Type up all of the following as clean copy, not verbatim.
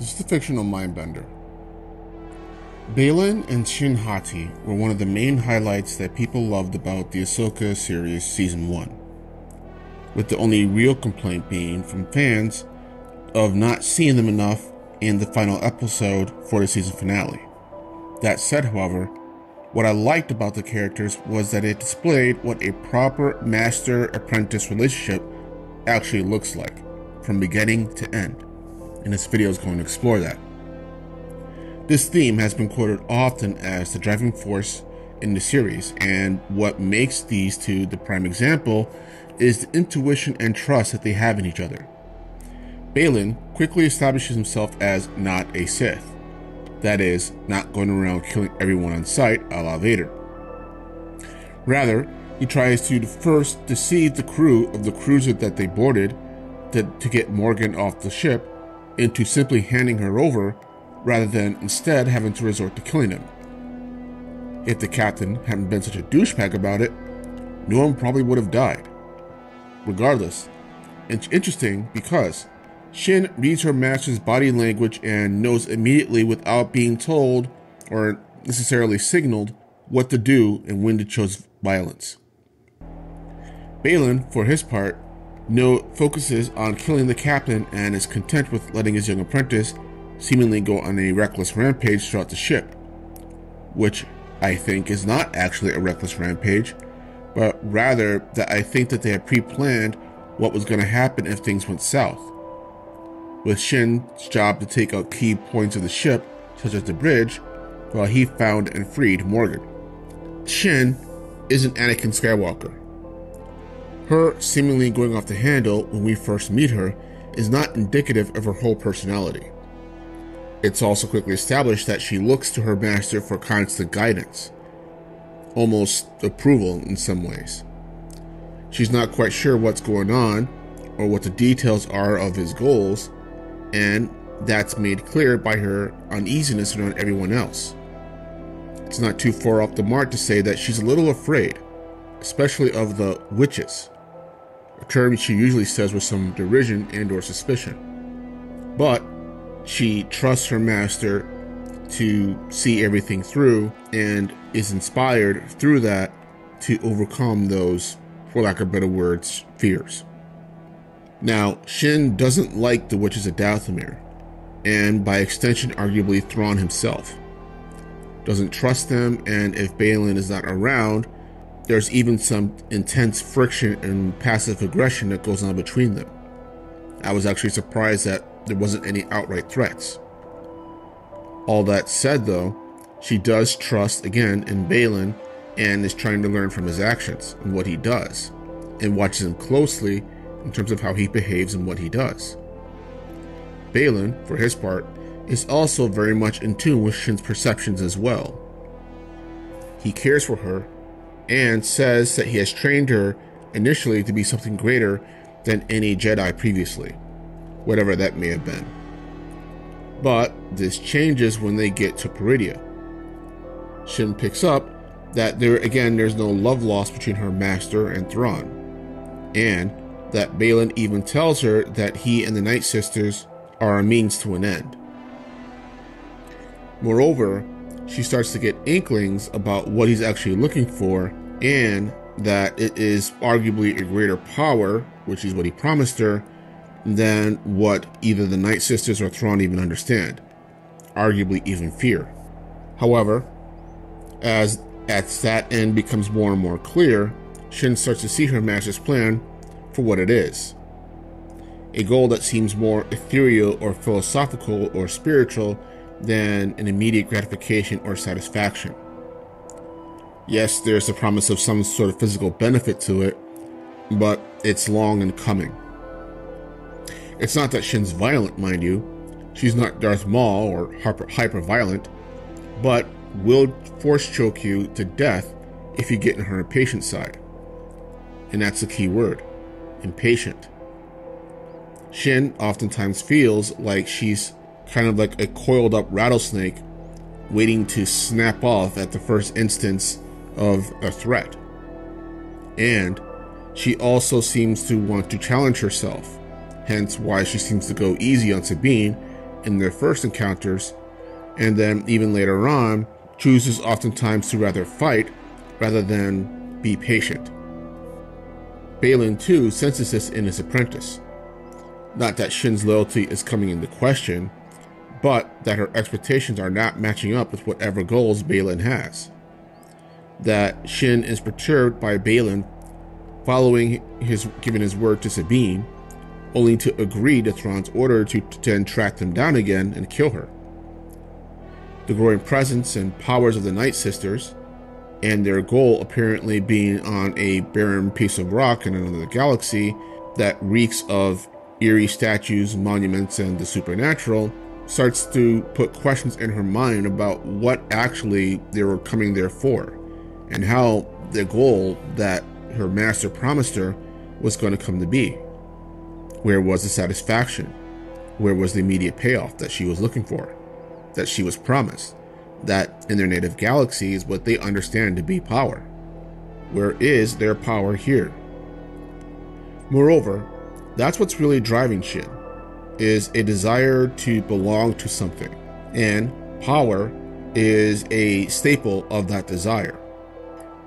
This is the fictional mindbender. Baylan and Shin were one of the main highlights that people loved about the Ahsoka series Season 1, with the only real complaint being from fans of not seeing them enough in the final episode for the season finale. That said, however, what I liked about the characters was that it displayed what a proper master-apprentice relationship actually looks like, from beginning to end, and this video is going to explore that. This theme has been quoted often as the driving force in the series, and what makes these two the prime example is the intuition and trust that they have in each other. Baylan quickly establishes himself as not a Sith, that is, not going around killing everyone on sight a la Vader. Rather, he tries to first deceive the crew of the cruiser that they boarded to get Morgan off the ship into simply handing her over, rather than instead having to resort to killing him. If the captain hadn't been such a douchebag about it, no one probably would have died. Regardless, it's interesting because Shin reads her master's body language and knows immediately without being told or necessarily signaled what to do and when to choose violence. Baylan, for his part, focuses on killing the captain and is content with letting his young apprentice seemingly go on a reckless rampage throughout the ship, which I think is not actually a reckless rampage, but rather that I think that they had pre-planned what was going to happen if things went south, with Shin's job to take out key points of the ship, such as the bridge, while he found and freed Morgan. Shin isn't Anakin Skywalker. Her seemingly going off the handle when we first meet her is not indicative of her whole personality. It's also quickly established that she looks to her master for constant guidance, almost approval in some ways. She's not quite sure what's going on or what the details are of his goals, and that's made clear by her uneasiness around everyone else. It's not too far off the mark to say that she's a little afraid, especially of the witches, a term she usually says with some derision and or suspicion. But she trusts her master to see everything through and is inspired through that to overcome those, for lack of better words, fears. Now, Shin doesn't like the witches of Dathomir, and by extension arguably Thrawn himself. Doesn't trust them, and if Baylan is not around, there's even some intense friction and passive aggression that goes on between them. I was actually surprised that there wasn't any outright threats. All that said though, she does trust again in Baylan and is trying to learn from his actions and what he does, and watches him closely in terms of how he behaves and what he does. Baylan, for his part, is also very much in tune with Shin's perceptions as well. He cares for her and says that he has trained her initially to be something greater than any Jedi previously, whatever that may have been. But this changes when they get to Peridia. Shin picks up that there's no love lost between her master and Thrawn, and that Baylan even tells her that he and the Night Sisters are a means to an end. Moreover, she starts to get inklings about what he's actually looking for, and that it is arguably a greater power, which is what he promised her, than what either the Night Sisters or Thrawn even understand, arguably even fear. However, as that end becomes more and more clear, Shin starts to see her master's plan for what it is. A goal that seems more ethereal or philosophical or spiritual than an immediate gratification or satisfaction. Yes, there's the promise of some sort of physical benefit to it, but it's long in coming. It's not that Shin's violent, mind you. She's not Darth Maul or hyper-violent, but will force choke you to death if you get in her impatient side. And that's the key word, impatient. Shin oftentimes feels like she's kind of like a coiled up rattlesnake waiting to snap off at the first instance of a threat. And she also seems to want to challenge herself, hence why she seems to go easy on Sabine in their first encounters, and then even later on chooses oftentimes to rather fight rather than be patient. Baylan too senses this in his apprentice. Not that Shin's loyalty is coming into question, but that her expectations are not matching up with whatever goals Baylan has. That Shin is perturbed by Baylan giving his word to Sabine, only to agree to Thrawn's order to then track them down again and kill her. The growing presence and powers of the Night Sisters, and their goal apparently being on a barren piece of rock in another galaxy that reeks of eerie statues, monuments, and the supernatural, starts to put questions in her mind about what actually they were coming there for, and how the goal that her master promised her was going to come to be. Where was the satisfaction? Where was the immediate payoff that she was looking for, that she was promised? That in their native galaxy is what they understand to be power. Where is their power here? Moreover, that's what's really driving Shin, is a desire to belong to something, and power is a staple of that desire,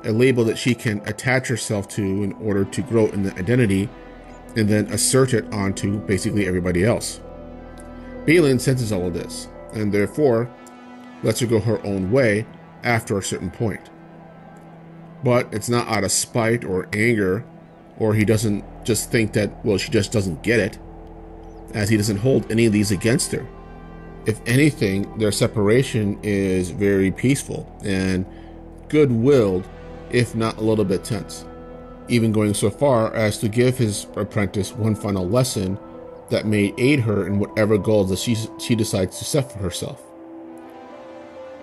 a label that she can attach herself to in order to grow in the identity and then assert it onto basically everybody else. Baylan senses all of this, and therefore lets her go her own way after a certain point. But it's not out of spite or anger, or he doesn't just think that, well, she just doesn't get it, as he doesn't hold any of these against her. If anything, their separation is very peaceful and good-willed, if not a little bit tense, even going so far as to give his apprentice one final lesson that may aid her in whatever goals that she decides to set for herself.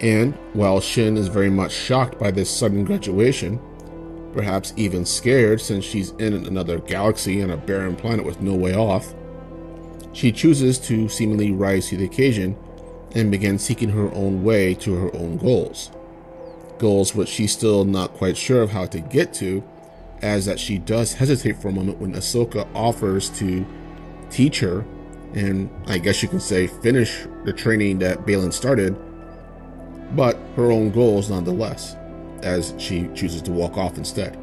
And while Shin is very much shocked by this sudden graduation, perhaps even scared since she's in another galaxy and a barren planet with no way off, she chooses to seemingly rise to the occasion and begin seeking her own way to her own goals. Goals which she's still not quite sure of how to get to, as that she does hesitate for a moment when Ahsoka offers to teach her, and I guess you can say finish the training that Baylan started, but her own goals nonetheless, as she chooses to walk off instead.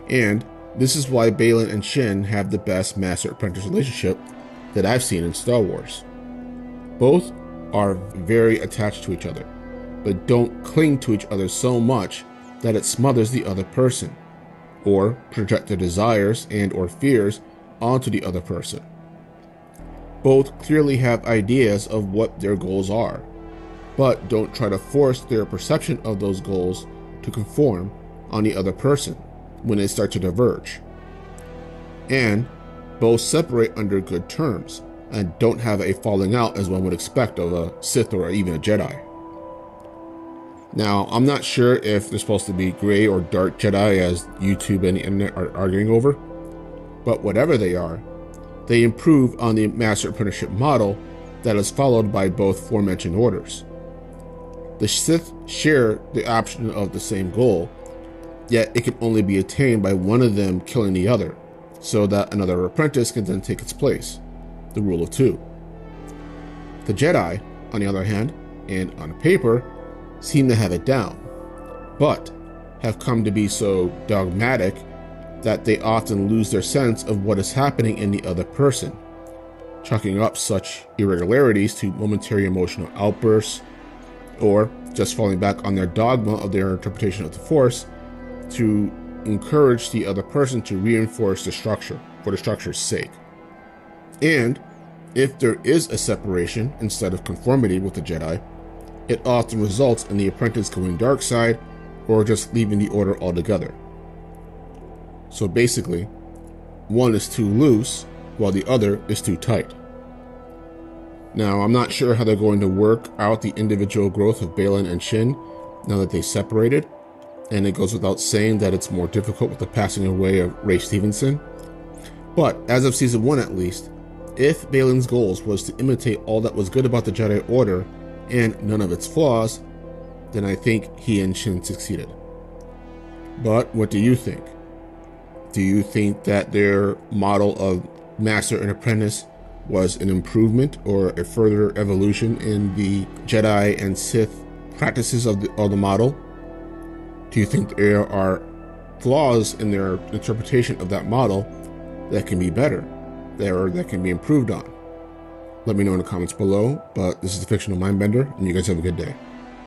And this is why Baylan and Shin have the best master-apprentice relationship that I've seen in Star Wars. Both are very attached to each other, but don't cling to each other so much that it smothers the other person, or project their desires and or fears onto the other person. Both clearly have ideas of what their goals are, but don't try to force their perception of those goals to conform on the other person when they start to diverge. And both separate under good terms and don't have a falling out as one would expect of a Sith or even a Jedi. Now, I'm not sure if they're supposed to be gray or dark Jedi as YouTube and the internet are arguing over, but whatever they are, they improve on the master apprenticeship model that is followed by both aforementioned orders. The Sith share the option of the same goal, yet it can only be attained by one of them killing the other, so that another apprentice can then take its place, the rule of two. The Jedi, on the other hand, and on paper, seem to have it down, but have come to be so dogmatic that they often lose their sense of what is happening in the other person, chalking up such irregularities to momentary emotional outbursts, or just falling back on their dogma of their interpretation of the Force to encourage the other person to reinforce the structure for the structure's sake. And if there is a separation instead of conformity with the Jedi, it often results in the apprentice going dark side or just leaving the order altogether. So basically, one is too loose while the other is too tight. Now, I'm not sure how they're going to work out the individual growth of Baylan and Shin now that they separated, and it goes without saying that it's more difficult with the passing away of Ray Stevenson. But as of season 1 at least, if Baylan's goals was to imitate all that was good about the Jedi Order and none of its flaws, then I think he and Shin succeeded. But what do you think? Do you think that their model of master and apprentice was an improvement or a further evolution in the Jedi and Sith practices of the model? Do you think there are flaws in their interpretation of that model that can be better, that can be improved on? Let me know in the comments below, but this is the Fictional Mindbender, and you guys have a good day.